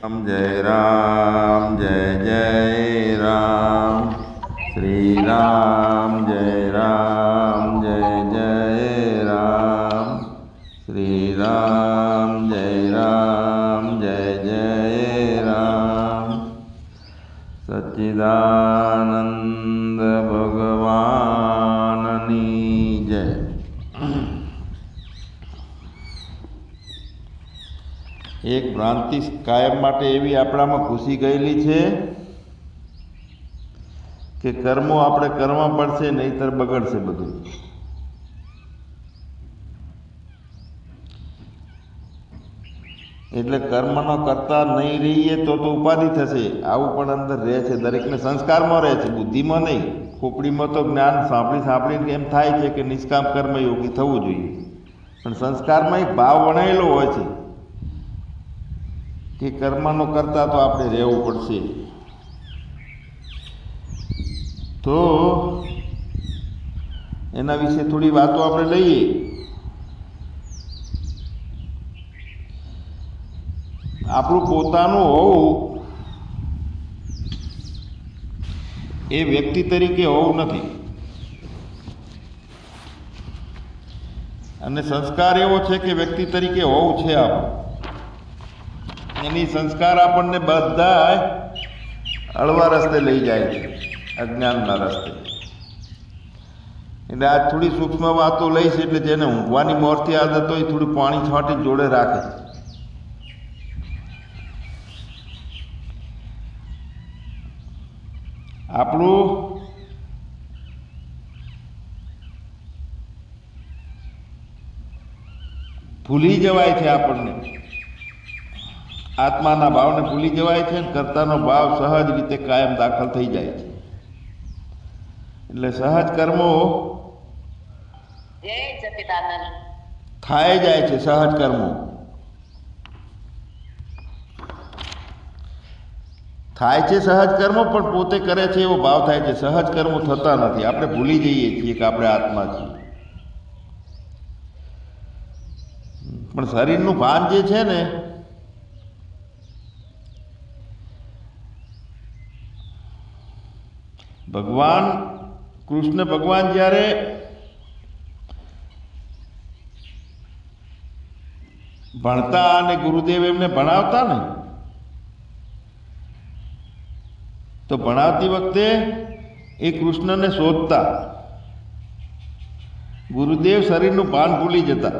राम जय जय राम श्री राम जय जय राम श्री राम जय जय राम सच्चिदानंद भगवाननी जय। एक भ्रांति कायम माटे एवी आपणामां घूसी गयेली छे के कर्मों आपणे करवा पड़शे नहींतर बगड़शे बधुं। एटले कर्मनो करता नहीं रहीए तो उपाधि थशे। आवुं पण अंदर रहे छे, दरेकने संस्कारमां रहे छे, बुद्धिमां नहीं। खोपड़ीमां तो ज्ञान सांभळीने एम थाय छे के निष्काम कर्मयोगी थवुं जोईए, पण संस्कारमां एक भाव वणायेलो होय छे कि कर्मनो करता तो आपणे रहेवुं पड़शे। तो एना विषे थोड़ी वातो आपणे लईए। આપણું પોતાનું હોવું એ વ્યક્તિ તરીકે હોવું નથી, અને સંસ્કાર એવો છે કે વ્યક્તિ તરીકે હોવું છે આપણું। એની સંસ્કાર આપણને બધા હળવા રસ્તે લઈ જાય છે, અજ્ઞાનના રસ્તે। એટલે આ થોડી સૂક્ષ્મ વાતો લઈશ એટલે જેને ઊંઘવાની મોરથી આદત હોય થોડું પાણી છાંટી જોડે રાખે। આપણું ભૂલી જવાય છે, આપણને આત્માના ભાવને ભૂલી જવાય છે ને કર્તાનો ભાવ સહજ રીતે કાયમ દાખલ થઈ જાય છે। એટલે સહજ કર્મો થાય જાય છે। સહજ કર્મો થાય છે, સહજ કર્મો પણ પોતે કરે છે એવો ભાવ થાય છે। સહજ કર્મો થતા નથી, આપણે ભૂલી જઈએ છીએ કે આપણે આત્મા છીએ। પણ શરીરનું ભાન જે છે ને ભગવાન કૃષ્ણ ભગવાન જ્યારે ભણતા અને ગુરુદેવ એમને ભણાવતા ને તો ભણાવતી વખતે એ કૃષ્ણને શોધતા। ગુરુદેવ શરીરનું ભાન ભૂલી જતા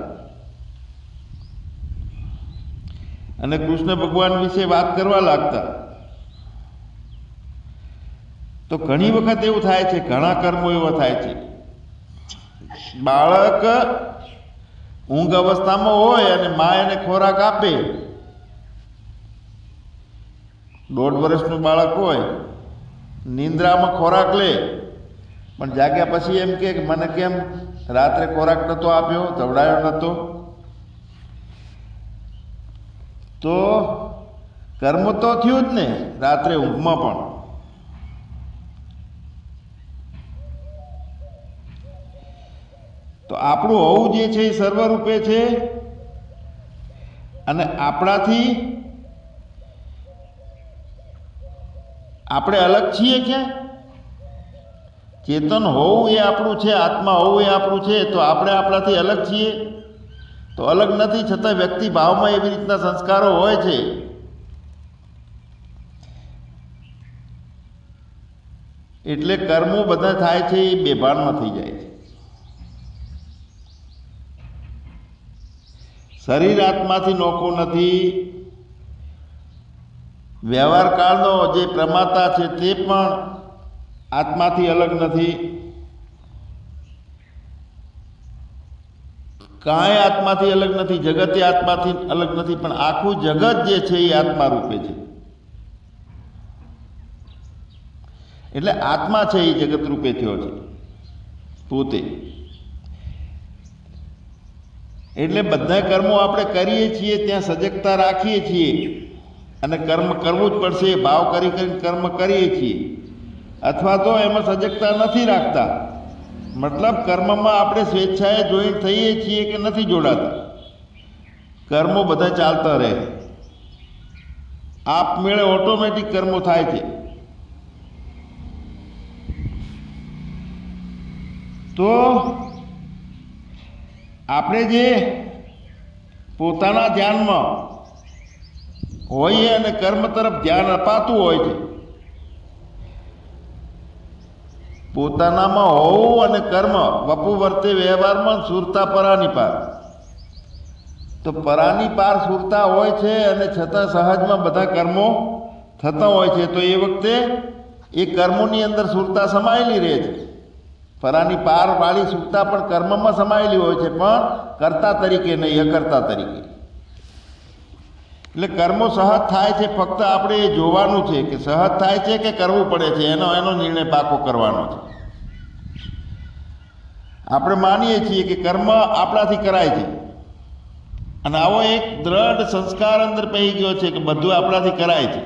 અને કૃષ્ણ ભગવાન વિશે વાત કરવા લાગતા। તો ઘણી વખત એવું થાય છે, ઘણા કર્મો એવા થાય છે। બાળક ઊંઘ અવસ્થામાં હોય અને મા એને ખોરાક આપે, 1.5 વર્ષનું બાળક હોય નિંદ્રામાં ખોરાક લે, પણ જાગ્યા પછી એમ કે મને કેમ રાત્રે ખોરાક નહોતો આપ્યો, ધવડાયો નહોતો। તો કર્મ તો થયું જ ને રાત્રે ઊંઘમાં પણ। તો આપણું હોવું જે છે એ સર્વરૂપે છે, અને આપણાથી આપણે અલગ છીએ ક્યાં? ચેતન હોવું એ આપણું છે, આત્મા હોવું એ આપણું છે, તો આપણે આપણાથી અલગ છીએ? તો અલગ નથી, છતાં વ્યક્તિ ભાવમાં એવી રીતના સંસ્કારો હોય છે। એટલે કર્મો બધા થાય છે એ બેભાનમાં થઈ જાય છે। શરીર આત્માથી નોખો નથી, વ્યવહાર કાળનો જે પ્રમાતા છે તે પણ આત્માથી અલગ નથી, કાંઈ આત્માથી અલગ નથી, જગતે આત્માથી અલગ નથી, પણ આખું જગત જે છે એ આત્મા રૂપે છે। એટલે આત્મા છે એ જગત રૂપે થયો છે પોતે। એટલે બધા કર્મો આપણે કરીએ છીએ ત્યાં સજગતા રાખીએ છીએ, અને કર્મ કરવું જ પડશે ભાવ કરી કરીને કર્મ કરીએ છીએ, અથવા તો એમાં સજગતા નથી રાખતા। મતલબ કર્મમાં આપણે સ્વેચ્છાએ જોઈન્ટ થઈએ છીએ કે નથી જોડાતા, કર્મો બધા ચાલતા રહે। આપમેળે ઓટોમેટિક કર્મો થાય છે. તો આપણે જે પોતાના ધ્યાનમાં હોઈએ અને કર્મ તરફ ધ્યાન અપાતું હોય છે, પોતાનામાં હોવું અને કર્મ વપુ વર્તે વ્યવહારમાં સુરતા પરાની પાર. તો પરાની પાર સુરતા હોય છે અને છતાં સહજમાં બધા કર્મો થતા હોય છે. તો એ વખતે એ કર્મોની અંદર સુરતા સમાયેલી રહે છે. પરાની પાર વાળી સુરતા પણ કર્મમાં સમાયેલી હોય છે, પણ કર્તા તરીકે નહીં, અકર્તા તરીકે. એટલે કર્મો સહજ થાય છે, ફક્ત આપણે એ જોવાનું છે કે સહજ થાય છે કે કરવું પડે છે, એનો નિર્ણય પાકો કરવાનો છે. આપણે માનીએ છીએ કે કર્મ આપણાથી કરાય છે, અને આવો એક દ્રઢ સંસ્કાર અંદર પહી ગયો છે કે બધું આપણાથી કરાય છે.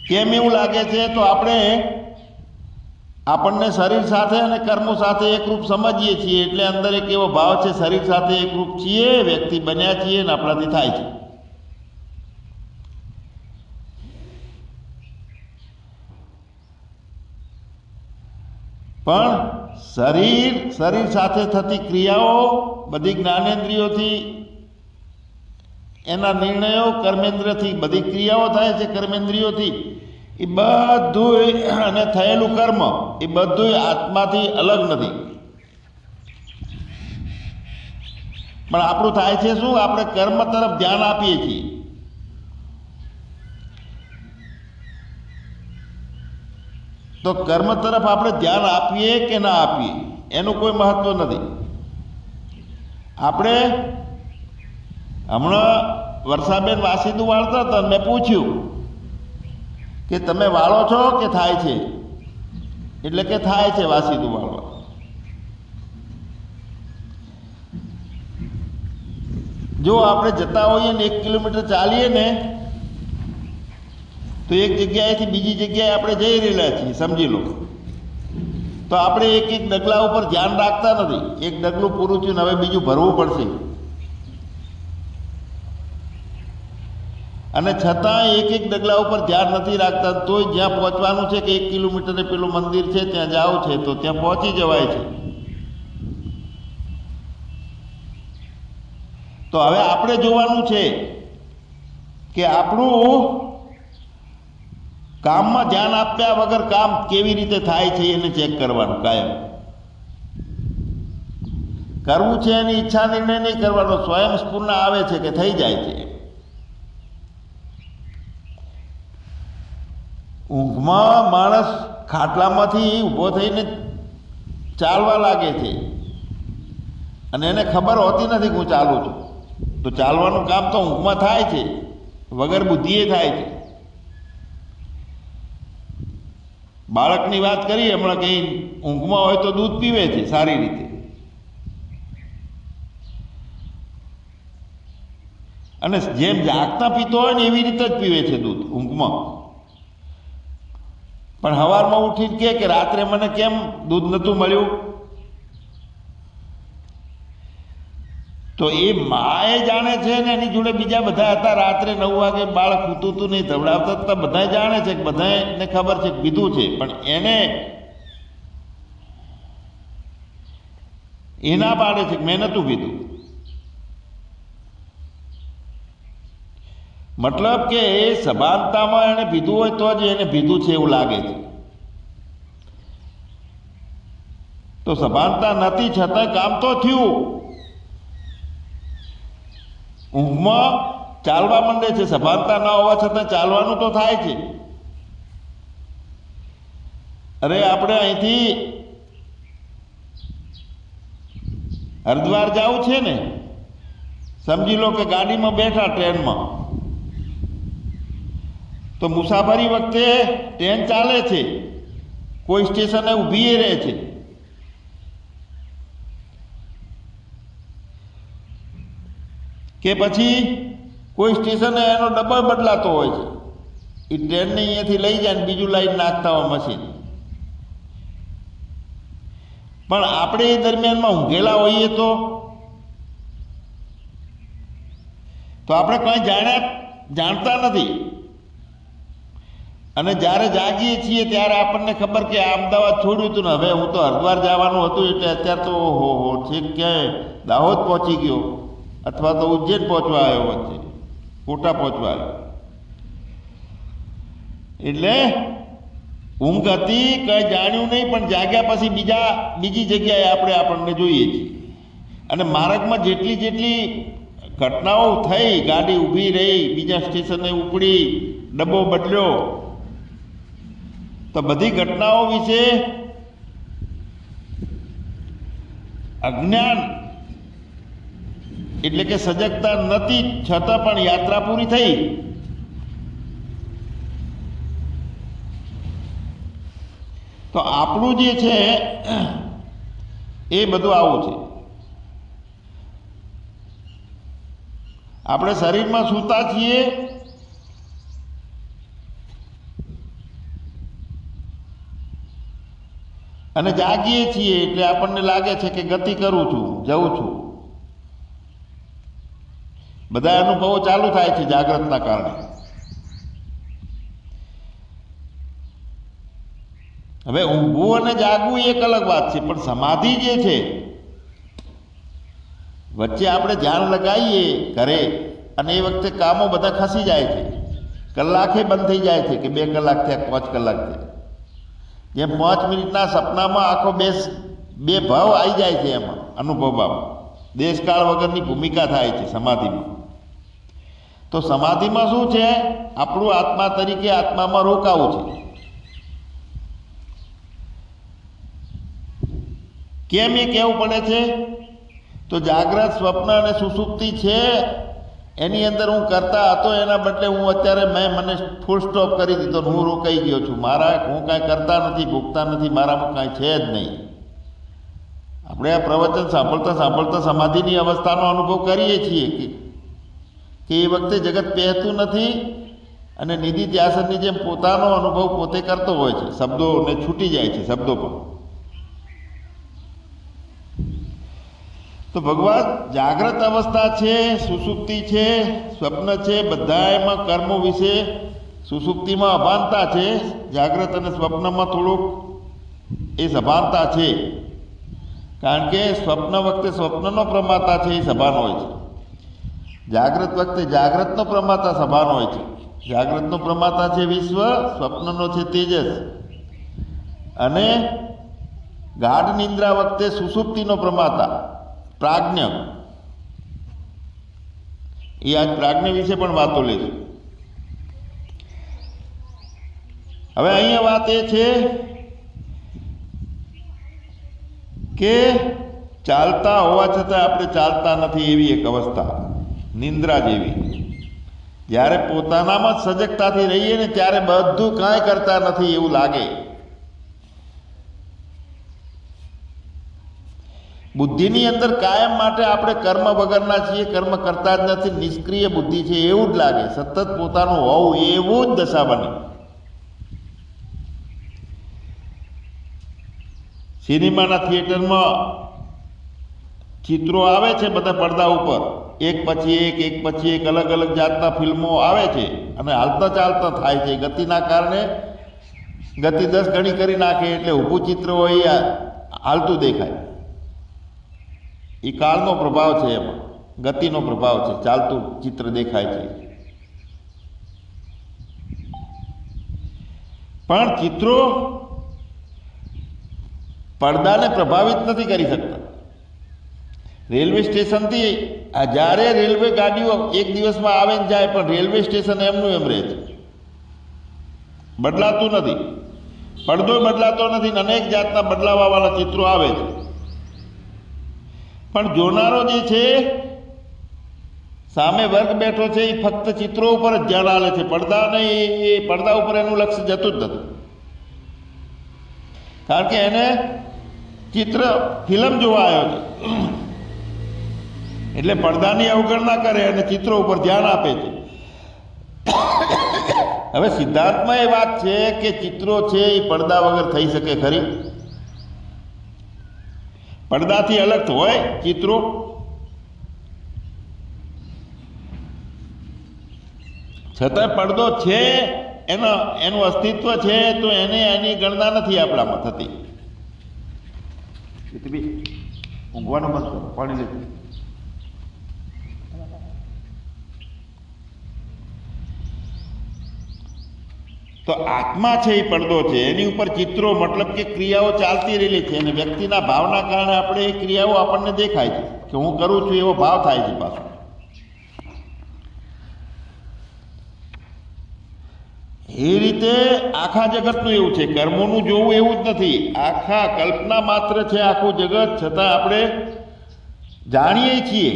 કેમ એવું લાગે છે? તો આપણને શરીર સાથે અને કર્મો સાથે એકરૂપ સમજીએ છીએ, એટલે અંદર એક એવો ભાવ છે શરીર સાથે એકરૂપ છીએ, વ્યક્તિ બન્યા છીએ ને આપણાથી થાય છે. પણ શરીર સાથે થતી ક્રિયાઓ બધી જ્ઞાનેન્દ્રિયોથી, એના નિર્ણયો કર્મેન્દ્રથી, બધી ક્રિયાઓ થાય છે કર્મેન્દ્રિયોથી. એ બધું અને થયેલું કર્મ એ બધું આત્માથી અલગ નથી. પણ આપણું થાય છે શું? આપણે કર્મ તરફ ધ્યાન આપીએ છીએ. તો કર્મ તરફ આપણે ધ્યાન આપીએ કે ના આપીએ એનું કોઈ મહત્વ નથી. આપણે હમણાં વર્ષાબેન વાસીદું વાળતા હતા, મેં પૂછ્યું કે તમે વાળો છો કે થાય છે? એટલે કે થાય છે વાસીદું વાળવા. જો આપણે જતા હોઈએ ને 1 કિલોમીટર ચાલીએ ને તો એક જગ્યાએથી બીજી જગ્યાએ આપણે જઈ રહેલા છીએ, સમજી લો. તો આપણે એક ડગલા ઉપર ધ્યાન રાખતા નથી. એક ડગલું પૂરું થયું, હવે બીજું ભરવું પડશે. અને છતાં એક ડગલા ઉપર ધ્યાન નથી રાખતા. તોય જ્યાં પહોંચવાનું છે કે 1 કિલોમીટરે પેલું મંદિર છે ત્યાં જાવું છે તો ત્યાં પહોંચી જવાય છે. તો હવે આપણે જોવાનું છે કે આપણું કામમાં ધ્યાન આપ્યા વગર કામ કેવી રીતે થાય છે એને ચેક કરવાનું. કાયમ કરવું છે એની ઈચ્છા નિર્ણય નહીં કરવાનો, સ્વયં સ્ફૂર્ણ આવે છે કે થઈ જાય છે. ઊંઘમાં માણસ ખાટલામાંથી ઊભો થઈને ચાલવા લાગે છે અને એને ખબર હોતી નથી કે હું ચાલું છું. તો ચાલવાનું કામ તો ઊંઘમાં થાય છે, વગર બુદ્ધિએ થાય છે. બાળકની વાત કરીએ હમણાં, કંઈ ઊંઘમાં હોય તો દૂધ પીવે છે સારી રીતે, અને જેમ જાગતા પીતો હોય ને એવી રીતે જ પીવે છે દૂધ ઊંઘમાં. પણ સવારમાં ઉઠીને કે રાત્રે મને કેમ દૂધ નહોતું મળ્યું? તો એ માએ જાણે છે ને એની જોડે બીજા બધા હતા. રાત્રે 9 વાગે બાળક સૂતું હતું નહીં, ધવડાવતા હતા, બધા જાણે છે કે બધાને ખબર છે કે પીધું છે, પણ એ ના પાડે છે કે મેં નહોતું પીધું. મતલબ કે એ સભાનતામાં એને પીધું હોય તો જ એને પીધું છે એવું લાગે છે. તો સભાનતા નથી છતાં કામ તો થયું. ઊંઘમાં ચાલવા માંડે છે, સભાનતા ના હોવા છતાં ચાલવાનું તો થાય છે. અરે આપણે અહીંથી હરિદ્વાર જવું છે ને, સમજી લો કે ગાડીમાં બેઠા ટ્રેનમાં, તો મુસાફરી વખતે ટ્રેન ચાલે છે, કોઈ સ્ટેશને ઊભી રહે છે. કે પછી કોઈ સ્ટેશને એનો ડબ્બો બદલાતો હોય છે, એ ટ્રેનને અહીંયાથી લઈ જાય ને બીજું લાઈન નાખતા હોય મશીન. પણ આપણે એ દરમિયાનમાં ઊંઘેલા હોઈએ તો તો આપણે કંઈ જાણતા નથી. અને જ્યારે જાગીએ છીએ ત્યારે આપણને ખબર કે આ અમદાવાદ છોડ્યું હતું ને હવે હું તો હરિદ્વાર જવાનું હતું એટલે અત્યારે તો ઓહો છેક ક્યાંય દાહોદ પહોંચી ગયો અથવા તો ઉજ્જૈન પહોંચવા આવ્યો, વચ્ચે કોટા પહોંચવા આવ્યો. એટલે ઊંઘ હતી, કંઈ જાણ્યું નહીં, પણ જાગ્યા પછી બીજી જગ્યાએ આપણને જોઈએ છીએ. અને માર્ગમાં જેટલી ઘટનાઓ થઈ, ગાડી ઊભી રહી, બીજા સ્ટેશને ઉપડી, ડબ્બો બદલ્યો, તો બધી ઘટનાઓ વિશે અજ્ઞાન એટલે કે સજગતા નથી, છતાં પણ યાત્રા પૂરી થઈ. તો આપણું જે છે એ બધું આવું છે. આપણે શરીરમાં સૂતા છીએ, અને જાગીએ છીએ એટલે આપણને લાગે છે કે ગતિ કરું છું, જઉં છું. બધા અનુભવો ચાલુ થાય છે જાગ્રતના કારણે. હવે ઊંઘવું અને જાગવું એક અલગ વાત છે, પણ સમાધિ જે છે, વચ્ચે આપણે ધ્યાન લગાવીએ ઘરે અને એ વખતે કામો બધા ખસી જાય છે, કલાકે બંધ થઈ જાય છે કે 2 કલાક થયા, 5 કલાક થયા. જેમ 5 મિનિટના સપનામાં આખો બે ભાવ આવી જાય છે, એમાં અનુભવમાં દેશકાળ વગરની ભૂમિકા થાય છે સમાધિમાં. તો સમાધિમાં શું છે? આપણું આત્મા તરીકે આત્મામાં રોકાવું છે. કેમ એ કહેવું પડે છે? તો જાગ્રત, સ્વપ્ન અને સુષુપ્તિ છે એની અંદર હું કરતા હતો, એના બદલે હું અત્યારે મને ફૂલ સ્ટોપ કરી દીધો, હું રોકાઈ ગયો છું. હું કાંઈ કરતા નથી, ભોગતા નથી, મારામાં કાંઈ છે જ નહીં. આપણે આ પ્રવચન સાંભળતા સમાધિની અવસ્થાનો અનુભવ કરીએ છીએ કે એ વખતે જગત પહેતું નથી અને નિધિ ધ્યાસનની જેમ પોતાનો અનુભવ પોતે કરતો હોય છે, શબ્દોને છૂટી જાય છે શબ્દો પર. તો ભગવાન જાગ્રત અવસ્થા છે, સુષુપ્તિ છે, સ્વપ્ન છે, બધા એમાં કર્મો વિશે સુષુપ્તિમાં અભાનતા છે, જાગ્રત અને સ્વપ્નમાં થોડુંક એ સભાનતા છે. કારણ કે સ્વપ્ન વખતે સ્વપ્નનો પ્રમાતા છે એ સભાન હોય છે, જાગ્રત વખતે જાગ્રતનો પ્રમાતા સભાન હોય છે. જાગ્રતનો પ્રમાતા છે વિશ્વ, સ્વપ્નનો છે તેજસ, અને ગાઢ નિંદ્રા વખતે સુષુપ્તિનો પ્રમાતા પ્રાજ્ઞ. એ આજ પ્રાજ્ઞ વિશે પણ વાતો લઈશું. હવે અહીંયા વાત એ છે કે ચાલતા હોવા છતાં આપણે ચાલતા નથી એવી એક અવસ્થા, નિંદ્રા જેવી. જ્યારે પોતાનામાં સજગતાથી રહીએ ને ત્યારે બધું કાંઈ કરતા નથી એવું લાગે. બુદ્ધિની અંદર કાયમ માટે આપણે કર્મ વગરના છીએ, કર્મ કરતા જ નથી, નિષ્ક્રિય બુદ્ધિ છે એવું જ લાગે. સતત પોતાનું હોવું એવું જ દશા બને. સિનેમાના થિયેટરમાં ચિત્રો આવે છે બધા પડદા ઉપર, એક પછી એક અલગ અલગ જાતના ફિલ્મો આવે છે અને હાલતા ચાલતા થાય છે. ગતિના કારણે ગતિ 10 ગણી કરી નાખે એટલે ઊભું ચિત્ર હોય હાલતું દેખાય. એ કાળનો પ્રભાવ છે, એમાં ગતિનો પ્રભાવ છે, ચાલતું ચિત્ર દેખાય છે. પણ ચિત્રો પડદાને પ્રભાવિત નથી કરી શકતા. રેલવે સ્ટેશનથી હજારે રેલવે ગાડીઓ એક દિવસમાં આવે ને જાય, પણ રેલવે સ્ટેશન એમનું એમ રહે છે, બદલાતું નથી. પડદો બદલાતો નથી, અનેક જાતના બદલાવાવાળા ચિત્રો આવે છે. પણ જોનારો જે છે, સામે વર્ગ બેઠો છે, એ ફક્ત ચિત્રો ઉપર જ ધ્યાન આલે છે, પડદાને એ પડદા ઉપર એનું લક્ષ્ય જતું જ નથી. કારણ કે એને ચિત્ર ફિલ્મ જોવા આવ્યો છે એટલે પડદાની અવગણના કરે અને ચિત્રો ઉપર ધ્યાન આપે છે. હવે સિદ્ધાર્થમાં એ વાત છે કે ચિત્રો છે એ પડદા વગર થઈ શકે ખરી? પડદાથી અલગ હોય ચિત્રો? છતાં પડદો છે, એનું અસ્તિત્વ છે, તો એની ગણના નથી આપણામાં થતી. ઊંઘવાનું બંધ કરો, પાણી લેજો. તો આત્મા છે એ પડદો છે, એની ઉપર ચિત્રો મતલબ કે ક્રિયાઓ ચાલતી રહેલી છે, અને વ્યક્તિના ભાવના કારણે આપણે એ ક્રિયાઓ આપણને દેખાય છે કે હું કરું છું એવો ભાવ થાય છે. પાછો એ રીતે આખા જગતનું એવું છે, કર્મોનું જોવું એવું જ નથી, આખા કલ્પના માત્ર છે આખું જગત, છતાં આપણે જાણીએ છીએ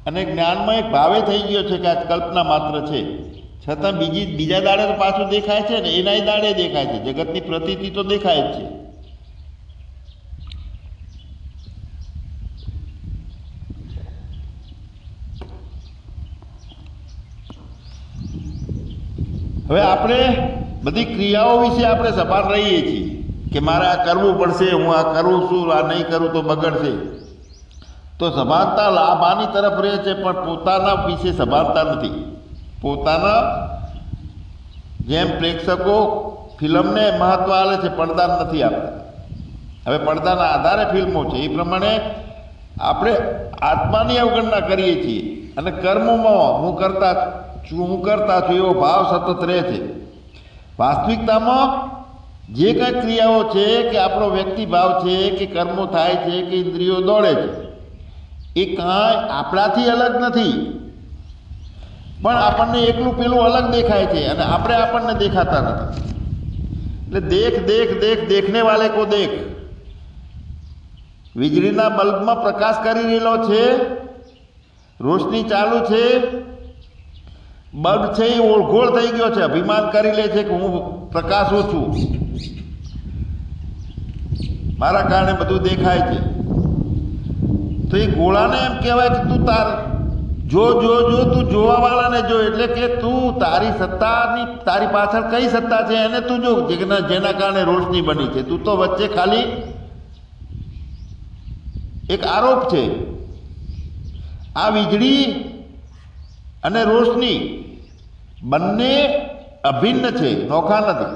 અને જ્ઞાનમાં એક ભાવે થઈ ગયો છે કે આ કલ્પના માત્ર છે, છતાં બીજા દાડે તો પાછું દેખાય છે ને, એનાય દાડે દેખાય છે. જગતની પ્રતીતિ તો દેખાય જ છે. હવે આપણે બધી ક્રિયાઓ વિશે આપણે સભાન રહીએ છીએ કે મારે આ કરવું પડશે, હું આ કરું છું, આ નહીં કરું તો બગડશે. તો સભાનતા લાભાની તરફ રહે છે, પણ પોતાના વિશે સભાનતા નથી. પોતાના જેમ પ્રેક્ષકો ફિલ્મને મહત્વ આપે છે, પડદા નથી આપતા. હવે પડદાના આધારે ફિલ્મો છે, એ પ્રમાણે આપણે આત્માની અવગણના કરીએ છીએ, અને કર્મોમાં હું કરતા છું એવો ભાવ સતત રહે છે. વાસ્તવિકતામાં જે કંઈ ક્રિયાઓ છે કે આપણો વ્યક્તિ ભાવ છે કે કર્મો થાય છે કે ઇન્દ્રિયો દોડે છે, એ કાંઈ આપણાથી અલગ નથી, પણ આપણને એકલું પેલું અલગ દેખાય છે અને આપણે આપણને દેખાતા નથી. એટલે દેખને વાલે કો દેખ. વીજળીના બલ્બમાં પ્રકાશ કરી રહેલો છે, રોશની ચાલુ છે, બલ્બ છે એ ઓળઘોળ થઈ ગયો છે, અભિમાન કરી લે છે કે હું પ્રકાશું છું, મારા કારણે બધું દેખાય છે. તો એ ગોળાને એમ કહેવાય કે તું જો તું જોવાવાળાને જો, એટલે કે તું તારી સત્તાની, તારી પાછળ કઈ સત્તા છે એને તું જો, જેના કારણે રોશની બની છે. તું તો વચ્ચે ખાલી એક આરોપ છે. આ વીજળી અને રોશની બંને અભિન્ન છે, નોખા નથી.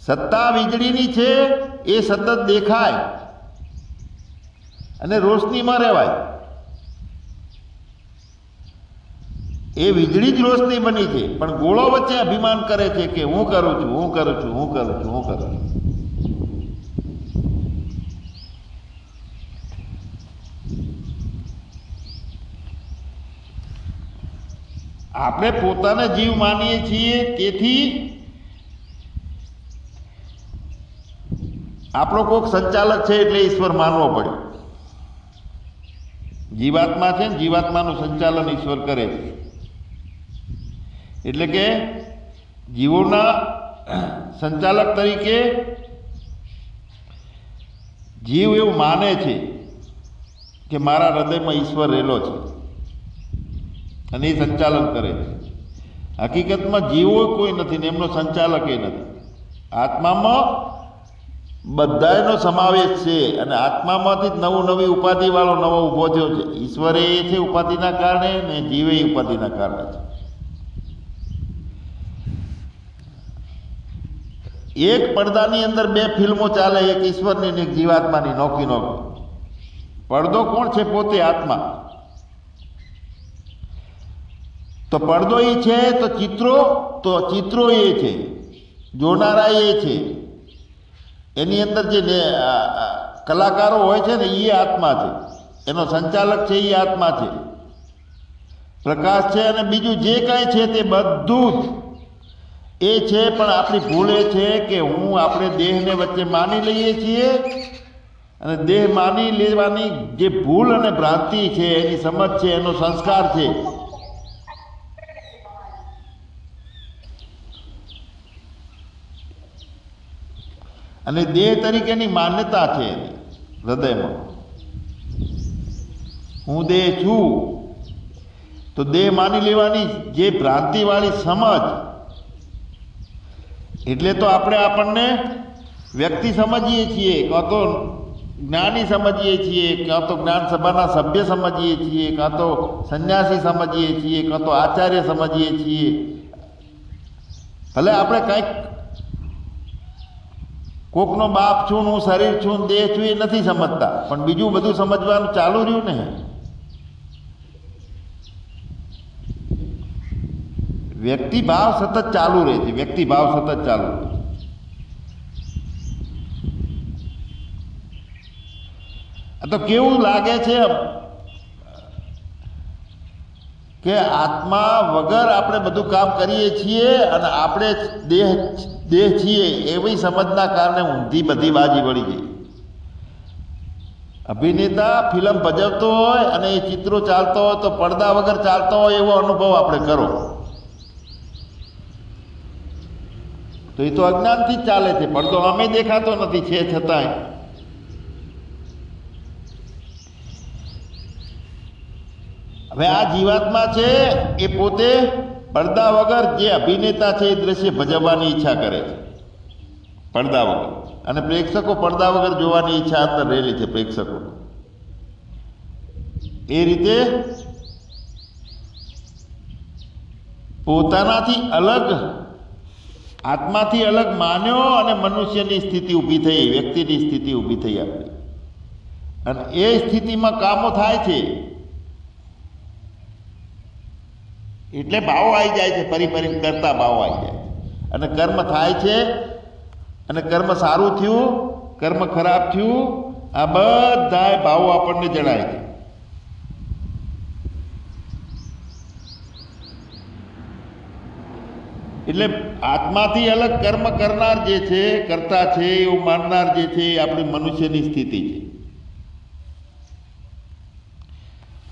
સત્તા વીજળીની છે, એ સતત દેખાય અને રોશનીમાં રહેવાય. એ વીજળી જ રોશની બની છે, પણ ગોળો વચ્ચે અભિમાન કરે છે કે હું કરું છું. આપણે પોતાને જીવ માનીએ છીએ, તેથી આપણો કોઈક સંચાલક છે એટલે ઈશ્વર માનવો પડ્યો. જીવાત્મા છે ને, જીવાત્માનું સંચાલન ઈશ્વર કરે છે. એટલે કે જીવોના સંચાલક તરીકે જીવ એવું માને છે કે મારા હૃદયમાં ઈશ્વર રહેલો છે અને એ સંચાલન કરે છે. હકીકતમાં જીવો કોઈ નથી ને એમનો સંચાલક એ નથી. આત્મામાં બધાનો સમાવેશ છે, અને આત્મામાંથી જ નવી ઉપાધિવાળો નવો ઊભો થયો છે. ઈશ્વરે એ છે ઉપાધિના કારણે, ને જીવે ઉપાધિના કારણે છે. એક પડદાની અંદર બે ફિલ્મો ચાલે, એક ઈશ્વરની ને એક જીવાત્માની, નોખી. પડદો કોણ છે? પોતે આત્મા. તો પડદો એ છે, તો ચિત્રો એ છે, જોનારા એ છે. એની અંદર જે કલાકારો હોય છે ને, એ આત્મા છે, એનો સંચાલક છે એ આત્મા છે, પ્રકાશ છે, અને બીજું જે કાંઈ છે તે બધું જ એ છે. પણ આપણી ભૂલ એ છે કે આપણે દેહને વચ્ચે માની લઈએ છીએ, અને દેહ માની લેવાની જે ભૂલ અને ભ્રાંતિ છે, એની સમજ છે, એનો સંસ્કાર છે. અને દેહ તરીકેની માન્યતા છે હૃદયમાં. હું દેહ છું, તો દેહ માની લેવાની જે ભ્રાંતિવાળી સમજ, એટલે તો આપણને વ્યક્તિ સમજીએ છીએ, કાં તો જ્ઞાની સમજીએ છીએ, કાં તો જ્ઞાન સભાના સભ્ય સમજીએ છીએ, કાં તો સંન્યાસી સમજીએ છીએ, કાં તો આચાર્ય સમજીએ છીએ. ભલે આપણે કંઈક કોકનો બાપ છું, હું શરીર છું, દેહ છું એ નથી સમજતા, પણ બીજું બધું સમજવાનું ચાલુ રહ્યું ને. વ્યક્તિ ભાવ સતત ચાલુ રહે છે, વ્યક્તિ ભાવ સતત ચાલુ રહે છે. તો કેવું લાગે છે કે આત્મા વગર આપણે બધું કામ કરીએ છીએ અને આપણે દેહ છીએ એવી સમજના કારણે ઊંધી બધી બાજી વળી ગઈ. અભિનેતા ફિલ્મ ભજવતો હોય અને એ ચિત્રો ચાલતો હોય તો પડદા વગર ચાલતો હોય એવો અનુભવ આપણે કરો, તો એ તો અજ્ઞાનથી જ ચાલે છે. પડદો અમે દેખાતો નથી છે છતાંય. હવે આ જીવાત્મા છે એ પોતે પડદા વગર જે અભિનેતા છે એ દ્રશ્ય ભજવવાની ઈચ્છા કરે છે પડદા વગર, અને પ્રેક્ષકો પડદા વગર જોવાની ઈચ્છા અંદર રહેલી છે પ્રેક્ષકો. એ રીતે પોતાનાથી અલગ, આત્માથી અલગ માન્યો અને મનુષ્યની સ્થિતિ ઊભી થઈ, વ્યક્તિની સ્થિતિ ઊભી થઈ આપણી. અને એ સ્થિતિમાં કામો થાય છે એટલે ભાવો આવી જાય છે, ફરી કરતા ભાવો આવી જાય અને કર્મ થાય છે. અને કર્મ સારું થયું, કર્મ ખરાબ થયું, આ બધા ભાવો આપણને જણાય છે. એટલે આત્માથી અલગ કર્મ કરનાર જે છે, કરતા છે એવું માનનાર જે છે એ આપણી મનુષ્યની સ્થિતિ છે.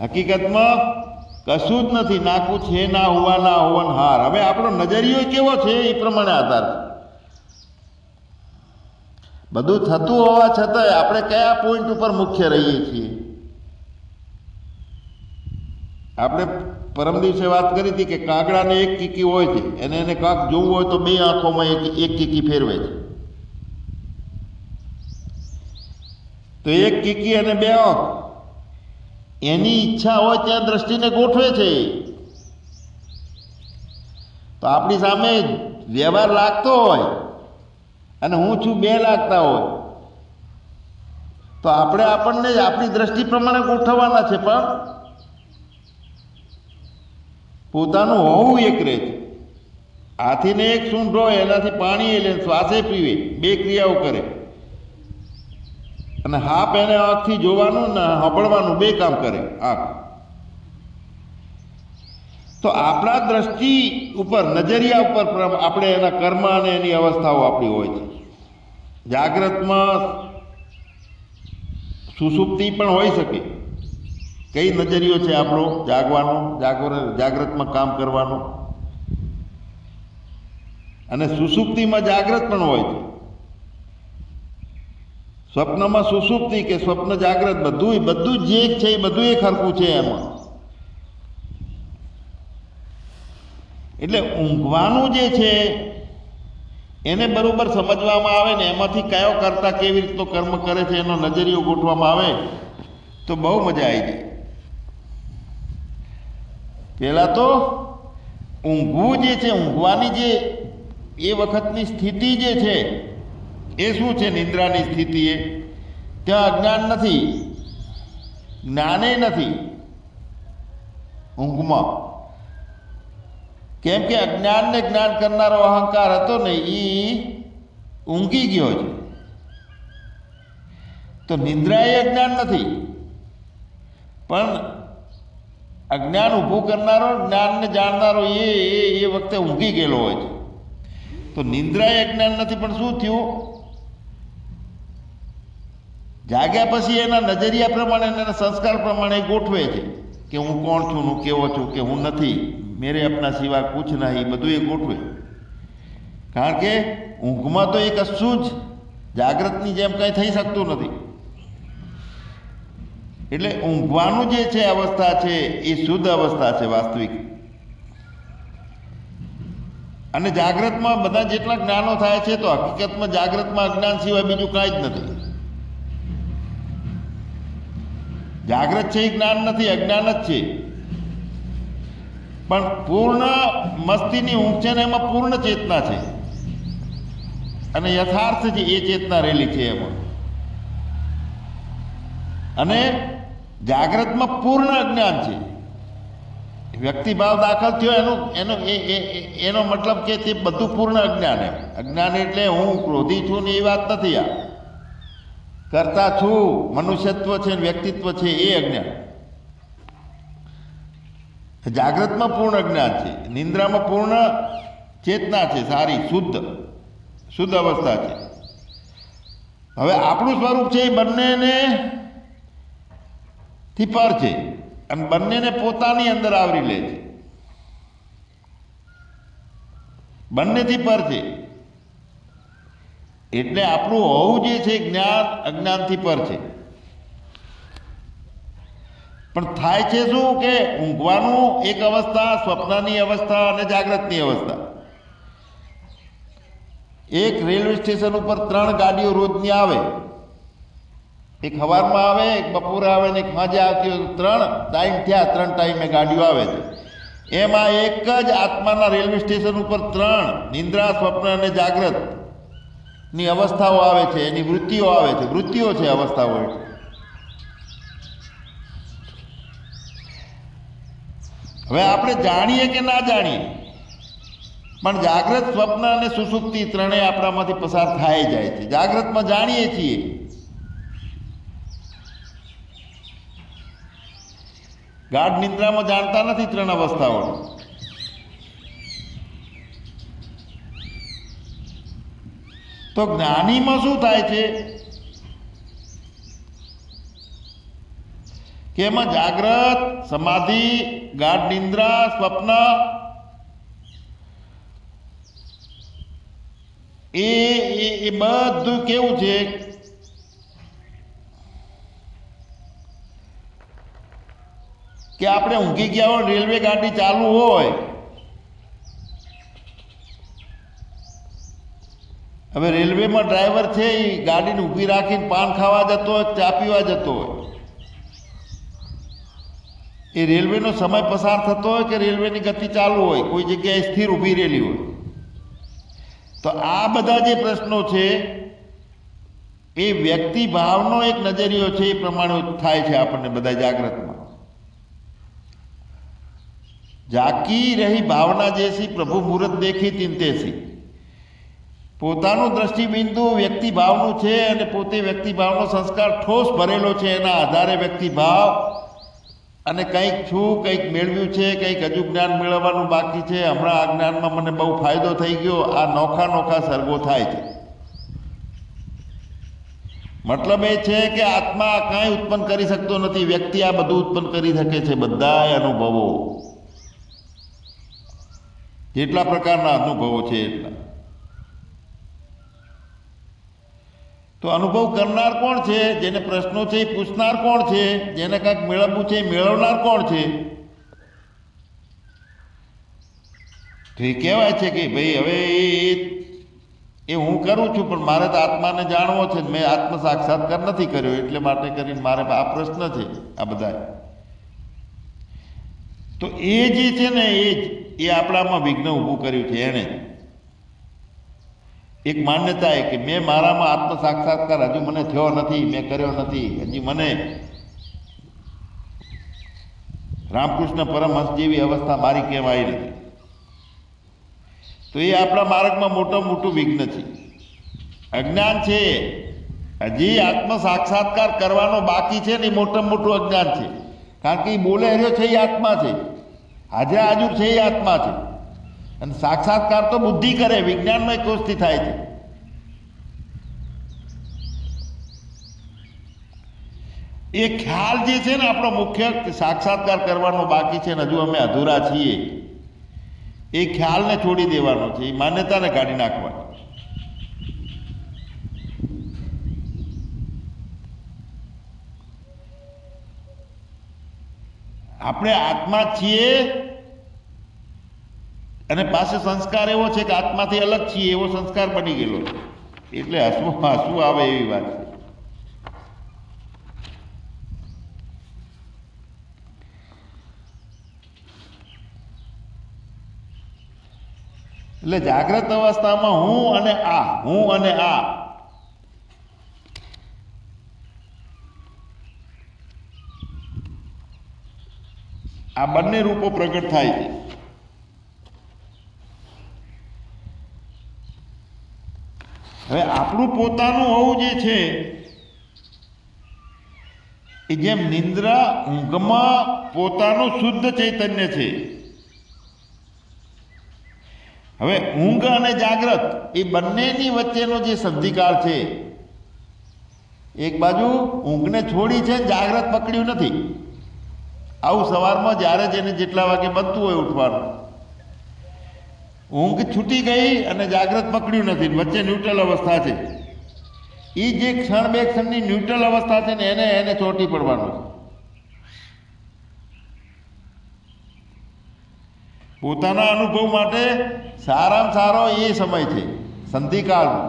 હકીકતમાં કશું જ નથી, ના કુછ હે ના હુવા ના હોવન હાર. હવે આપણો નજરિયો કેવો છે એ પ્રમાણે આધાર છે. બધું થતું હોવા છતાંય આપણે કયા પોઈન્ટ ઉપર મુખ્ય રહીએ છીએ. આપણે પરમ દિવસે વાત કરી હતી કે કાગડાને એક કીકી હોય છે, એને કાંક જોવું હોય તો બે આંખોમાં એક કીકી ફેરવે છે. તો એક કીકી અને બે આંખ, એની ઈચ્છા હોય ત્યાં દ્રષ્ટિને ગોઠવે છે. તો આપણી સામે વ્યવહાર લાગતો હોય અને હું છું બે લાગતા હોય તો આપણે આપણને આપણી દ્રષ્ટિ પ્રમાણે ગોઠવવાના છે, પણ પોતાનું હોવું એક રહે છે. હાથીને એક સૂંઢ હોય એનાથી પાણી લે, શ્વાસે પીવે, બે ક્રિયાઓ કરે. અને હાપ એને આંખથી જોવાનું ને સાંભળવાનું બે કામ કરે આંખ. તો આપણા દ્રષ્ટિ ઉપર, નજરિયા ઉપર આપણે એના કર્મ અને એની અવસ્થાઓ આપણી હોય છે. જાગ્રતમાં સુષુપ્તિ પણ હોઈ શકે. કઈ નજરિયો છે આપણો જાગવાનો, જાગ્રતમાં કામ કરવાનો, અને સુષુપ્તિમાં જાગ્રત પણ હોય છે. સ્વપ્નમાં સુષુપ્તિ કે સ્વપ્ન જાગ્રત બધું જે છે એ બધું એક હરખું છે એમાં. એટલે ઊંઘવાનું જે છે એને બરોબર સમજવામાં આવે ને એમાંથી કયો કરતા કેવી રીતનો કર્મ કરે છે એનો નજરિયો ગોઠવામાં આવે તો બહુ મજા આવી જાય. પહેલાં તો ઊંઘવું જે છે, ઊંઘવાની જે એ વખતની સ્થિતિ જે છે એ શું છે? નિંદ્રાની સ્થિતિ. એ ત્યાં અજ્ઞાન નથી, જ્ઞાને નથી ઊંઘમાં. કેમ કે અજ્ઞાનને જ્ઞાન કરનારો અહંકાર હતો ને એ ઊંઘી ગયો છે. તો નિંદ્રા એ અજ્ઞાન નથી, પણ અજ્ઞાન ઊભું કરનારો, જ્ઞાનને જાણનારો એ વખતે ઊંઘી ગયેલો હોય છે. તો નિંદ્રા એ અજ્ઞાન નથી, પણ શું થયું? જાગ્યા પછી એના નજરિયા પ્રમાણે, એના સંસ્કાર પ્રમાણે ગોઠવે છે કે હું કોણ છું, હું કેવો છું, કે હું નથી, મેરે અપના સિવાય કુછ નહીં, બધું એ ગોઠવે. કારણ કે ઊંઘમાં તો એ કશું જ જાગ્રતની જેમ કંઈ થઈ શકતું નથી. એટલે ઊંઘવાનું જે છે અવસ્થા છે એ શુદ્ધ અવસ્થા છે વાસ્તવિક. અને જાગ્રતમાં બધા જેટલા જ્ઞાનો થાય છે તો હકીકતમાં જાગ્રતમાં અજ્ઞાન સિવાય બીજું કાંઈ જ નથી. જાગ્રત છે એ જ્ઞાન નથી, અજ્ઞાન જ છે. પણ પૂર્ણ મસ્તીની ઊંઘ છે ને એમાં પૂર્ણ ચેતના છે, અને યથાર્થ છે એ ચેતના રહેલી છે એમાં. અને જાગ્રતમાં પૂર્ણ અજ્ઞાન છે. વ્યક્તિભાવ દાખલ થયો એનો મતલબ કે તે બધું પૂર્ણ અજ્ઞાન. એમ અજ્ઞાન એટલે હું ક્રોધી છું ને એ વાત નથી. આ કરતા છું, મનુષ્યત્વ છે, વ્યક્તિત્વ છે, એ અજ્ઞાન. જાગ્રતમાં પૂર્ણ અજ્ઞાન છે, નિંદ્રામાં પૂર્ણ ચેતના છે, સારી શુદ્ધ અવસ્થા છે. હવે આપણું સ્વરૂપ છે એ બંનેને થી પર છે, અને બંનેને પોતાની અંદર આવરી લે છે. બંનેથી પર છે. એટલે આપણું હોવું જે છે જ્ઞાન અજ્ઞાનથી પર છે. પણ થાય છે શું કે ઊંઘવાનું એક અવસ્થા, સ્વપ્નની અવસ્થા અને જાગ્રતની અવસ્થા. એક રેલવે સ્ટેશન ઉપર 3 ગાડીઓ રોજની આવે. એક સવારમાં આવે, એક બપોરે આવે ને એક સાંજે આવતી હોય. 3 ટાઈમ થયા, 3 ટાઈમે ગાડીઓ આવે છે. એમાં એક જ આત્માના રેલવે સ્ટેશન ઉપર 3 નિંદ્રા, સ્વપ્ન અને જાગ્રતની અવસ્થાઓ આવે છે, એની વૃત્તિઓ આવે છે. વૃત્તિઓ છે, અવસ્થાઓ. હવે આપણે જાણીએ કે ના જાણીએ, પણ જાગ્રત, સ્વપ્ન અને સુષુપ્તિ ત્રણેય આપણામાંથી પસાર થાય જાય છે. જાગ્રતમાં જાણીએ છીએ, ગાઢ નિંદ્રામાં જાણતા નથી 3 અવસ્થાઓ. તો જ્ઞાનીમાં શું થાય છે કે એમાં જાગ્રત, સમાધિ, ગાઢ નિંદ્રા, સ્વપ્ન એ બધું કેવું છે કે આપણે ઊંઘી ગયા હોય, રેલવે ગાડી ચાલુ હોય. હવે રેલવેમાં ડ્રાઈવર છે એ ગાડીને ઊભી રાખીને પાન ખાવા જતો હોય, ચા પીવા જતો હોય. એ રેલવેનો સમય પસાર થતો હોય કે રેલવેની ગતિ ચાલુ હોય, કોઈ જગ્યાએ સ્થિર ઊભી રહેલી હોય. તો આ બધા જે પ્રશ્નો છે એ વ્યક્તિ ભાવનો એક નજરિયો છે, એ પ્રમાણે થાય છે આપણને બધા જાગ્રતમાં. જાકી રહી ભાવના જેસી પ્રભુ મુહૂર્ત દેખી ચિંતેસી. પોતાનું દ્રષ્ટિબિંદુ વ્યક્તિભાવનું છે, અને પોતે વ્યક્તિભાવનો સંસ્કાર ઠોસ ભરેલો છે. એના આધારે વ્યક્તિભાવ અને કંઈક છું, કંઈક મેળવ્યું છે, કંઈક હજુ જ્ઞાન મેળવવાનું બાકી છે, હમણાં આ જ્ઞાનમાં મને બહુ ફાયદો થઈ ગયો, આ નોખા સર્ગો થાય છે. મતલબ એ છે કે આત્મા કાંઈ ઉત્પન્ન કરી શકતો નથી, વ્યક્તિ આ બધું ઉત્પન્ન કરી શકે છે. બધા અનુભવો, જેટલા પ્રકારના અનુભવો છે એટલા. તો અનુભવ કરનાર કોણ છે? જેને પ્રશ્નો છે એ પૂછનાર કોણ છે? જેને કાંઈક મેળવવું છે એ મેળવનાર કોણ છે? તો એ કહેવાય છે કે ભાઈ હવે એ હું કરું છું, પણ મારે તો આત્માને જાણવો છે. મેં આત્મ સાક્ષાત્કાર નથી કર્યો, એટલે માટે કરીને મારે આ પ્રશ્ન છે આ બધા. તો એ જે છે ને એ આપણામાં વિઘ્ન ઊભું કર્યું છે. એણે એક માન્યતા એ કે મેં મારામાં આત્મ સાક્ષાત્કાર હજુ મને થયો નથી, મેં કર્યો નથી, હજી મને રામકૃષ્ણ પરમહંસ જેવી અવસ્થા મારી કેમ આવી નથી. તો એ આપણા માર્ગમાં મોટું વિઘ્ન છે, અજ્ઞાન છે. હજી આત્મ સાક્ષાત્કાર કરવાનો બાકી છે ને એ મોટું અજ્ઞાન છે. કારણ કે એ બોલે રહ્યો છે એ આત્મા છે, હાજરા હાજર છે એ આત્મા છે. અને સાક્ષાત્કાર તો બુદ્ધિ કરે, વિજ્ઞાનમય કોષથી થાય છે. એ ખ્યાલ જે છે ને આપણો મુખ્ય સાક્ષાત્કાર કરવાનો બાકી છે ને હજુ અમે અધૂરા છીએ, એ ખ્યાલને છોડી દેવાનો છે, એ માન્યતાને કાઢી નાખવાની. આપણે આત્મા છીએ અને પાસે સંસ્કાર એવો છે કે આત્માથી અલગ છીએ એવો સંસ્કાર બની ગયેલો છે. એટલે હસવું આવે એવી વાત છે. એટલે જાગ્રત અવસ્થામાં હું અને આ બંને રૂપો પ્રગટ થાય છે. હવે આપણું પોતાનું હોવું જે છે એ જેમ નિંદ્રા ઊંઘમાં પોતાનું શુદ્ધ ચૈતન્ય છે. હવે ઊંઘ અને જાગ્રત એ બંનેની વચ્ચેનો જે સંધિકાળ છે, એક બાજુ ઊંઘને છોડી છે, જાગ્રત પકડ્યું નથી. આવું સવારમાં જ્યારે જેને જેટલા વાગે બનતું હોય ઉઠવાનું, ઊંઘ છૂટી ગઈ અને જાગ્રત પકડ્યું નથી, વચ્ચે ન્યુટ્રલ અવસ્થા છે. એ જે ક્ષણ બે ક્ષણની ન્યુટ્રલ અવસ્થા છે ને એને ચોંટી પડવાનું છે. પોતાના અનુભવ માટે સારામાં સારો એ સમય છે સંધિકાળનો.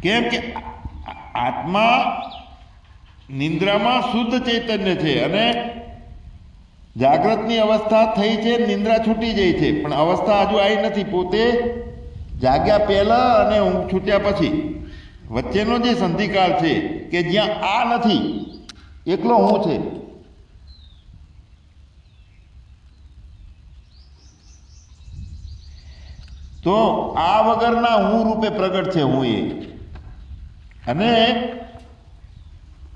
કેમ કે આત્મા નિંદ્રામાં શુદ્ધ ચૈતન્ય છે અને જાગ્રતની અવસ્થા થઈ છે, નિંદ્રા છૂટી જાય છે, પણ અવસ્થા હજુ આવી નથી. પોતે જાગ્યા પહેલા અને ઊંઘ છૂટ્યા પછી વચ્ચેનો જે સંધિકાળ છે કે જ્યાં આ નથી, એકલો હું છે. તો આ વગરના હું રૂપે પ્રગટ છે હું એ. અને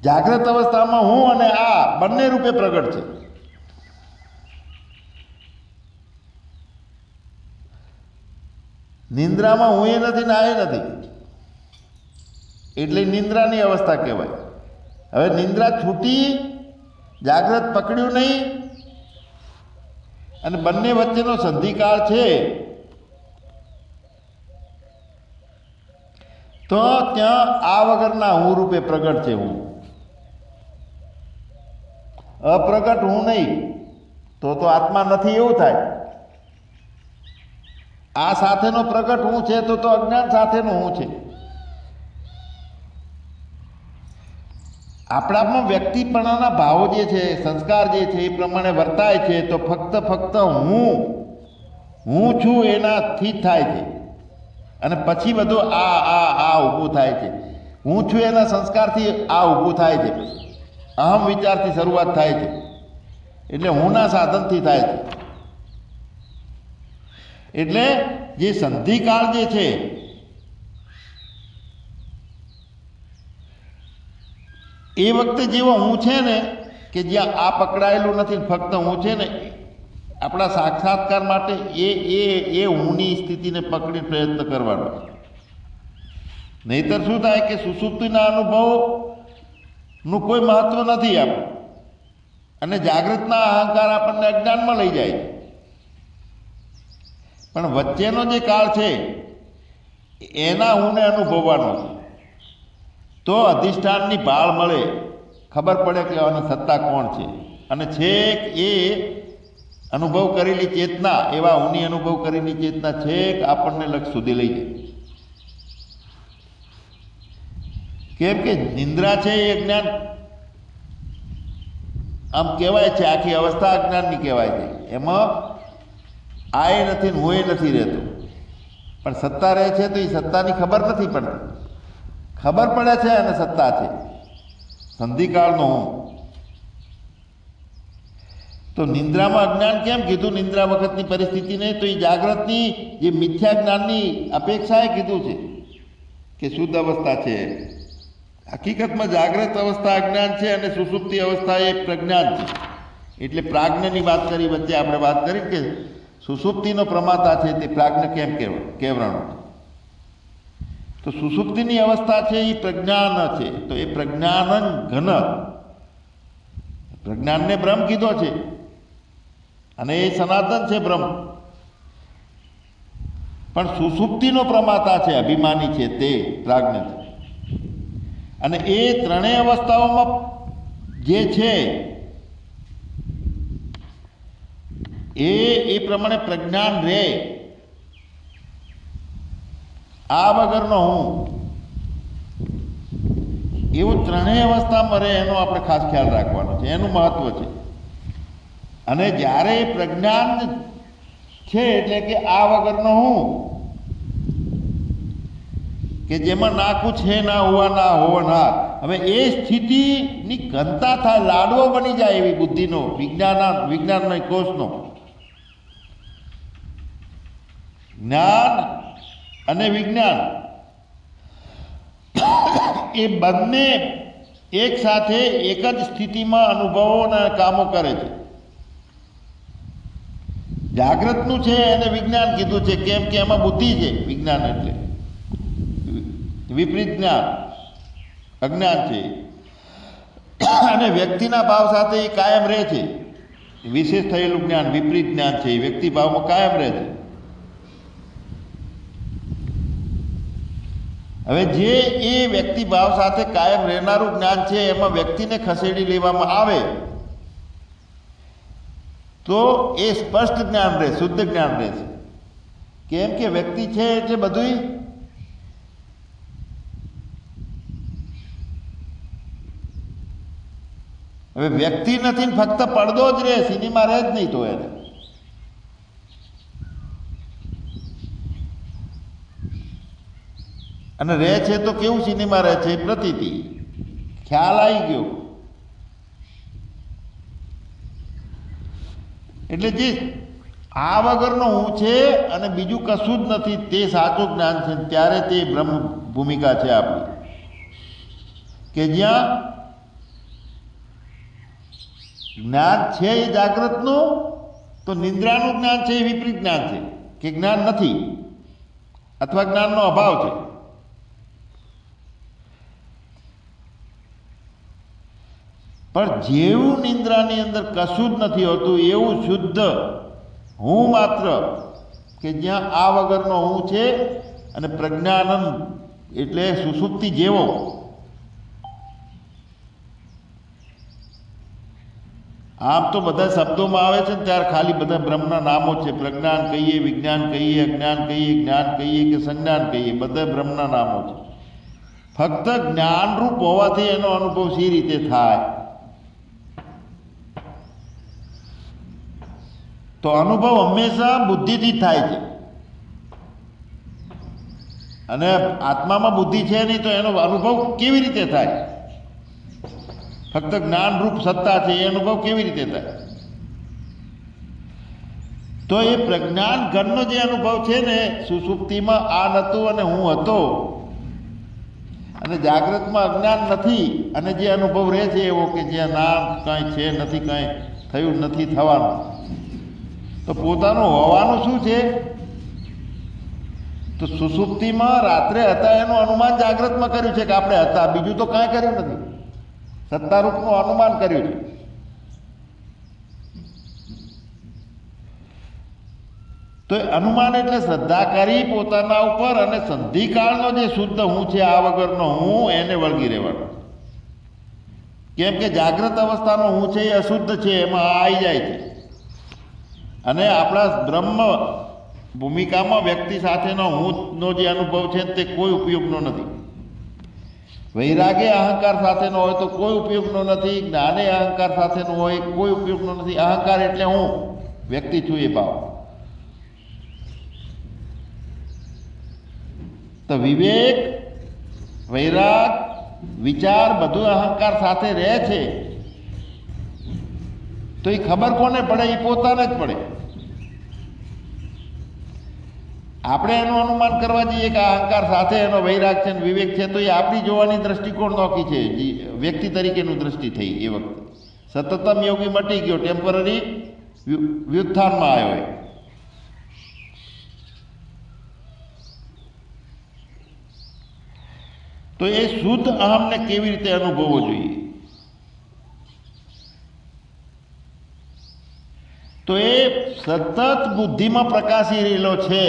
જાગ્રત અવસ્થામાં હું અને આ બંને રૂપે પ્રગટ છે. નિંદ્રામાં હું એ નથી ને આ એ નથી, એટલે નિંદ્રાની અવસ્થા કહેવાય. હવે નિંદ્રા છૂટી, જાગ્રત પકડ્યું નહીં અને બંને વચ્ચેનો સંધિકાળ છે, તો ત્યાં આ વગરના હું રૂપે પ્રગટ છે હું. અપ્રગટ હું નહીં તો આત્મા નથી એવું થાય. આ સાથેનો પ્રગટ હું છે તો અજ્ઞાન સાથેનો હું છે. આપણામાં વ્યક્તિપણાના ભાવો જે છે, સંસ્કાર જે છે એ પ્રમાણે વર્તાય છે, તો ફક્ત હું છું એનાથી જ થાય છે. અને પછી બધું આ ઊભું થાય છે. હું છું એના સંસ્કારથી આ ઊભું થાય છે. અહમ વિચારથી શરૂઆત થાય છે, એટલે હુંના સાધનથી થાય છે. એટલે જે સંધિકાળ જે છે એ વખતે જેવો હું છે ને કે જ્યાં આ પકડાયેલું નથી, ફક્ત હું છે ને, આપણા સાક્ષાત્કાર માટે એ હુંની સ્થિતિને પકડી પ્રયત્ન કરવાનો. નહીતર શું થાય કે સુષુપ્તિના અનુભવનું કોઈ મહત્વ નથી આપણું, અને જાગૃતના અહંકાર આપણને અજ્ઞાનમાં લઈ જાય. પણ વચ્ચેનો જે કાળ છે એના હુંને અનુભવવાનો છે. તો અધિષ્ઠાનની ભાળ મળે, ખબર પડે કે આની સત્તા કોણ છે. અને છેક એ અનુભવ કરેલી ચેતના, એવા હુંની અનુભવ કરેલી ચેતના છેક આપણને લક્ષ સુધી લઈ જાય. કેમ કે નિંદ્રા છે એ અજ્ઞાન, આમ કહેવાય છે, આખી અવસ્થા અજ્ઞાનની કહેવાય છે. એમાં આ એ નથી ને હું એ નથી રહેતો, પણ સત્તા રહે છે તો એ સત્તાની ખબર નથી પડતી. ખબર પડે છે અને સત્તા છે, સંધિકાળનો હું. તો નિંદ્રામાં અજ્ઞાન કેમ કીધું? નિંદ્રા વખતની પરિસ્થિતિને તો એ જાગ્રતની જે મિથ્યા જ્ઞાનની અપેક્ષાએ કીધું છે કે શુદ્ધ અવસ્થા છે. હકીકતમાં જાગ્રત અવસ્થા અજ્ઞાન છે અને સુષુપ્તિ અવસ્થા એ પ્રજ્ઞાન છે. એટલે પ્રાજ્ઞની વાત કરી, વચ્ચે આપણે વાત કરી કે સુષુપ્તિનો પ્રમાતા છે તે પ્રાજ્ઞ કેમ કહેવાનો. તો સુષુપ્તિની અવસ્થા છે એ પ્રજ્ઞાન છે. તો એ પ્રજ્ઞાન ઘન, પ્રજ્ઞાનને બ્રહ્મ કીધો છે અને એ સનાતન છે બ્રહ્મ. પણ સુષુપ્તિનો પ્રમાતા છે, અભિમાની છે, તે પ્રાજ્ઞ છે. અને એ ત્રણેય અવસ્થાઓમાં જે છે એ પ્રમાણે પ્રજ્ઞાન રહે. આ વગરનો હું એવું ત્રણેય અવસ્થામાં રહે એનો આપણે ખાસ ખ્યાલ રાખવાનો છે, એનું મહત્વ છે. અને જ્યારે પ્રજ્ઞાન છે એટલે કે આ વગરનો હું, કે જેમાં ના કુછ હે ના હુઆ ના હોવનહાર, હવે એ સ્થિતિની ઘનતા થાય, લાડવો બની જાય એવી બુદ્ધિનો, વિજ્ઞાનનો કોષનો. જ્ઞાન અને વિજ્ઞાન એ બંને એક સાથે એક જ સ્થિતિમાં અનુભવો અને કામો કરે છે. જાગ્રતનું છે એને વિજ્ઞાન કીધું છે, કેમ કે એમાં બુદ્ધિ છે. વિજ્ઞાન એટલે વિપરીત જ્ઞાન, અજ્ઞાન છે. અને વ્યક્તિના ભાવ સાથે એ કાયમ રહે છે. વિશેષ થયેલું જ્ઞાન વિપરીત જ્ઞાન છે, એ વ્યક્તિ ભાવમાં કાયમ રહે છે. હવે જે એ વ્યક્તિ ભાવ સાથે કાયમ રહેનારું જ્ઞાન છે એમાં વ્યક્તિને ખસેડી લેવામાં આવે તો એ સ્પષ્ટ જ્ઞાન રહે, શુદ્ધ જ્ઞાન રહે છે. કેમ કે વ્યક્તિ છે એટલે બધું હવે વ્યક્તિ નથી ને ફક્ત પડદો જ રહે, સિનેમા રહે જ નહીં. તો એને અને રહે છે તો કેવું સિનેમા રહે છે? પ્રતીતિ, ખ્યાલ આવી ગયો. એટલે જે આ વગરનો હું છે અને બીજું કશું જ નથી તે સાચું જ્ઞાન છે. ત્યારે તે બ્રહ્મ ભૂમિકા છે આપણી, કે જ્યાં જ્ઞાન છે એ જાગ્રતનું, તો નિંદ્રાનું જ્ઞાન છે એ વિપરીત જ્ઞાન છે, કે જ્ઞાન નથી અથવા જ્ઞાનનો અભાવ છે. પણ જેવું નિંદ્રાની અંદર કશું જ નથી હોતું એવું શુદ્ધ હું માત્ર, કે જ્યાં આ વગરનો હું છે અને પ્રજ્ઞાનંદ એટલે સુષુપ્તિ જેવો. આમ તો બધા શબ્દોમાં આવે છે ને ત્યારે ખાલી બધા બ્રહ્મના નામો છે. પ્રજ્ઞાન કહીએ, વિજ્ઞાન કહીએ, અજ્ઞાન કહીએ, જ્ઞાન કહીએ કે સંજ્ઞાન કહીએ, બધા બ્રહ્મના નામો છે. ફક્ત જ્ઞાનરૂપ હોવાથી એનો અનુભવ સી રીતે થાય? તો અનુભવ હંમેશા બુદ્ધિથી જ થાય છે. અને આત્મામાં બુદ્ધિ છે નહીં તો એનો અનુભવ કેવી રીતે થાય? ફક્ત જ્ઞાનરૂપ સત્તા છે, એ અનુભવ કેવી રીતે થાય? તો એ પ્રજ્ઞાન ઘનનો જે અનુભવ છે ને, સુષુપ્તિમાં આ નહોતું અને હું હતો, અને જાગ્રતમાં અજ્ઞાન નથી, અને જે અનુભવ રહે છે એવો કે જ્યાં ના કાંઈ છે નથી, કાંઈ થયું નથી, થવાનું. તો પોતાનું હોવાનું શું છે? તો સુષુપ્તિમાં રાત્રે હતા એનું અનુમાન જાગ્રતમાં કર્યું છે કે આપણે હતા, બીજું તો કાંઈ કર્યું નથી. સત્તારૂપનું અનુમાન કર્યું છે. તો અનુમાન એટલે શ્રદ્ધા કરી પોતાના ઉપર, અને સંધિકાળનો જે શુદ્ધ હું છે આ વગરનો હું, એને વળગી રહેવાનો. કેમ કે જાગ્રત અવસ્થાનો હું છે એ અશુદ્ધ છે, એમાં આવી જાય છે. અને આપણા બ્રહ્મ ભૂમિકામાં વ્યક્તિ સાથેનો હુંનો જે અનુભવ છે તે કોઈ ઉપયોગનો નથી. વૈરાગે અહંકાર સાથેનો હોય તો કોઈ ઉપયોગનો નથી. જ્ઞાને અહંકાર સાથેનો હોય કોઈ ઉપયોગનો નથી. અહંકાર એટલે હું વ્યક્તિ છું એ ભાવ. તો વિવેક, વૈરાગ, વિચાર બધું અહંકાર સાથે રહે છે. તો એ ખબર કોને પડે? એ પોતાને જ પડે. આપણે એનું અનુમાન કરવા જઈએ કે અહંકાર સાથે એનો વૈરાગ છે ને વિવેક છે, તો એ આપણી જોવાની દ્રષ્ટિકોણ નોખી છે, વ્યક્તિ તરીકેનું દ્રષ્ટિ થઈ. એ વખતે સતતમ યોગી મટી ગયો, ટેમ્પરરી વ્યુત્થાનમાં આવ્યો. તો એ શુદ્ધ અહમને કેવી રીતે અનુભવવો જોઈએ? તો એ સતત બુદ્ધિમાં પ્રકાશી રહેલો છે.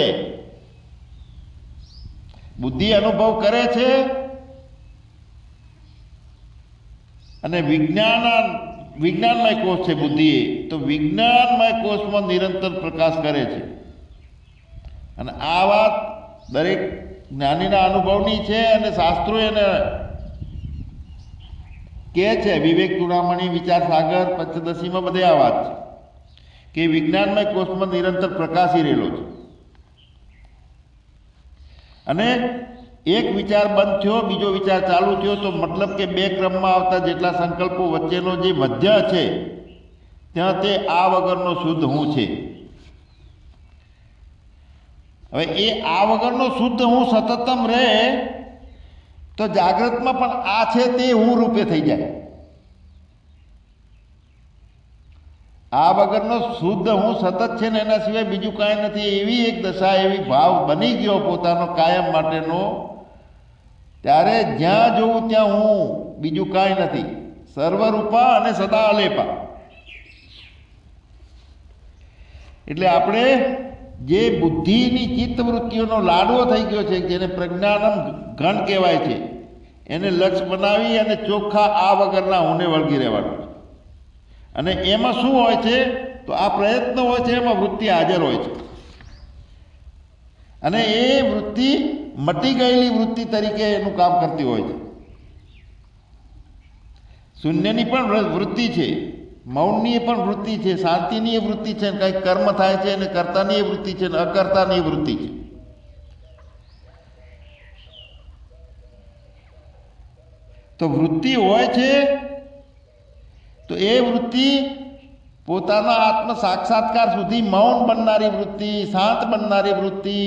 બુદ્ધિ અનુભવ કરે છે અને વિજ્ઞાનમય કોષ છે બુદ્ધિ. તો વિજ્ઞાનમય કોષમાં નિરંતર પ્રકાશ કરે છે. અને આ વાત દરેક જ્ઞાનીના અનુભવની છે, અને શાસ્ત્રોએ એને કે છે વિવેક ચૂડામણી, વિચાર સાગર, પંચદશીમાં બધે આ વાત છે કે વિજ્ઞાનમય કોષમાં નિરંતર પ્રકાશી રહેલો છે. અને એક વિચાર બંધ થયો, બીજો વિચાર ચાલુ થયો, તો મતલબ કે બે ક્રમમાં આવતા જેટલા સંકલ્પો વચ્ચેનો જે મધ્ય છે ત્યાં તે આ વગરનો શુદ્ધ હું છે. હવે એ આ વગરનો શુદ્ધ હું સતતમ રહે તો જાગ્રતમાં પણ આ છે તે હું રૂપે થઈ જાય. આ વગરનો શુદ્ધ હું સતત છે ને એના સિવાય બીજું કાંઈ નથી, એવી એક દશા, એવી ભાવ બની ગયો પોતાનો કાયમ માટેનો, ત્યારે જ્યાં જોઉં ત્યાં હું, બીજું કાંઈ નથી. સર્વરૂપા અને સદા અલેપા. એટલે આપણે જે બુદ્ધિની ચિત્તવૃત્તિઓનો લાડવો થઈ ગયો છે, જેને પ્રજ્ઞાનમ ઘન કહેવાય છે, એને લક્ષ્ય બનાવી અને ચોખ્ખા આ વગરના હુંને વળગી રહેવાનું છે. અને એમાં શું હોય છે? તો આ પ્રયત્ન હોય છે, એમાં વૃત્તિ હાજર હોય છે. અને એ વૃત્તિ મટી ગયેલી વૃત્તિ તરીકે એનું કામ કરતી હોય છે. શૂન્યની પણ વૃત્તિ છે, મૌનની પણ વૃત્તિ છે, શાંતિની એ વૃત્તિ છે, કંઈક કર્મ થાય છે અને કર્તાની એ વૃત્તિ છે, અને અકર્તાની એ વૃત્તિ છે. તો વૃત્તિ હોય છે તો એ વૃત્તિ પોતાના આત્મ સાક્ષાત્કાર સુધી મૌન બનનારી વૃત્તિ, શાંત બનનારી વૃત્તિ,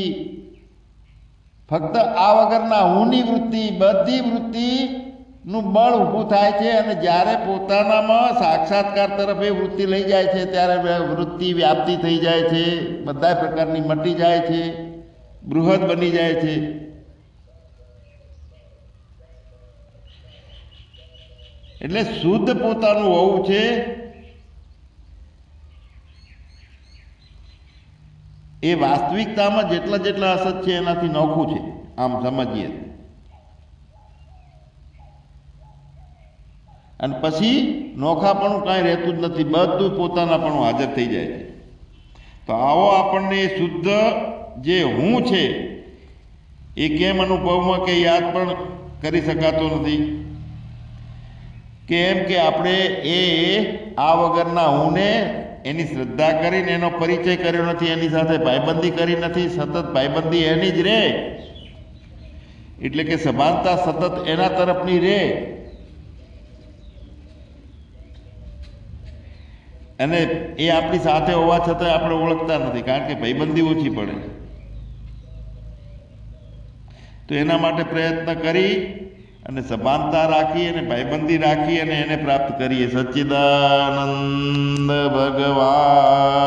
ફક્ત આ વગરના હુંની વૃત્તિ, બધી વૃત્તિનું બળ ઊભું થાય છે. અને જ્યારે પોતાનામાં સાક્ષાત્કાર તરફ એ વૃત્તિ લઈ જાય છે ત્યારે વૃત્તિ વ્યાપ્તિ થઈ જાય છે, બધા પ્રકારની મટી જાય છે, બૃહદ બની જાય છે. એટલે શુદ્ધ પોતાનું હોવું છે એ વાસ્તવિકતામાં જેટલા જેટલા અસત છે એનાથી નોખું છે, આમ સમજીએ. અને પછી નોખાપણું કાંઈ રહેતું જ નથી, બધું પોતાનાપણું હાજર થઈ જાય છે. તો આવો આપણને શુદ્ધ જે હું છે એ કેમ અનુભવમાં કે યાદ પણ કરી શકાતો નથી? કેમ કે આપણે એ આ વગરના હુંને એની શ્રદ્ધા કરીને એનો પરિચય કર્યો નથી, એની સાથે ભાઈબંધી કરી નથી. સતત ભાઈબંધી એની જ રહે, એટલે કે સભાનતા સતત એના તરફની રહે. અને એ આપણી સાથે હોવા છતાં આપણે ઓળખતા નથી, કારણ કે ભાઈબંધી ઓછી પડે. તો એના માટે પ્રયત્ન કરી અને સભાનતા રાખી અને ભાઈબંધી રાખી અને એને પ્રાપ્ત કરીએ. સચ્ચિદાનંદ ભગવાન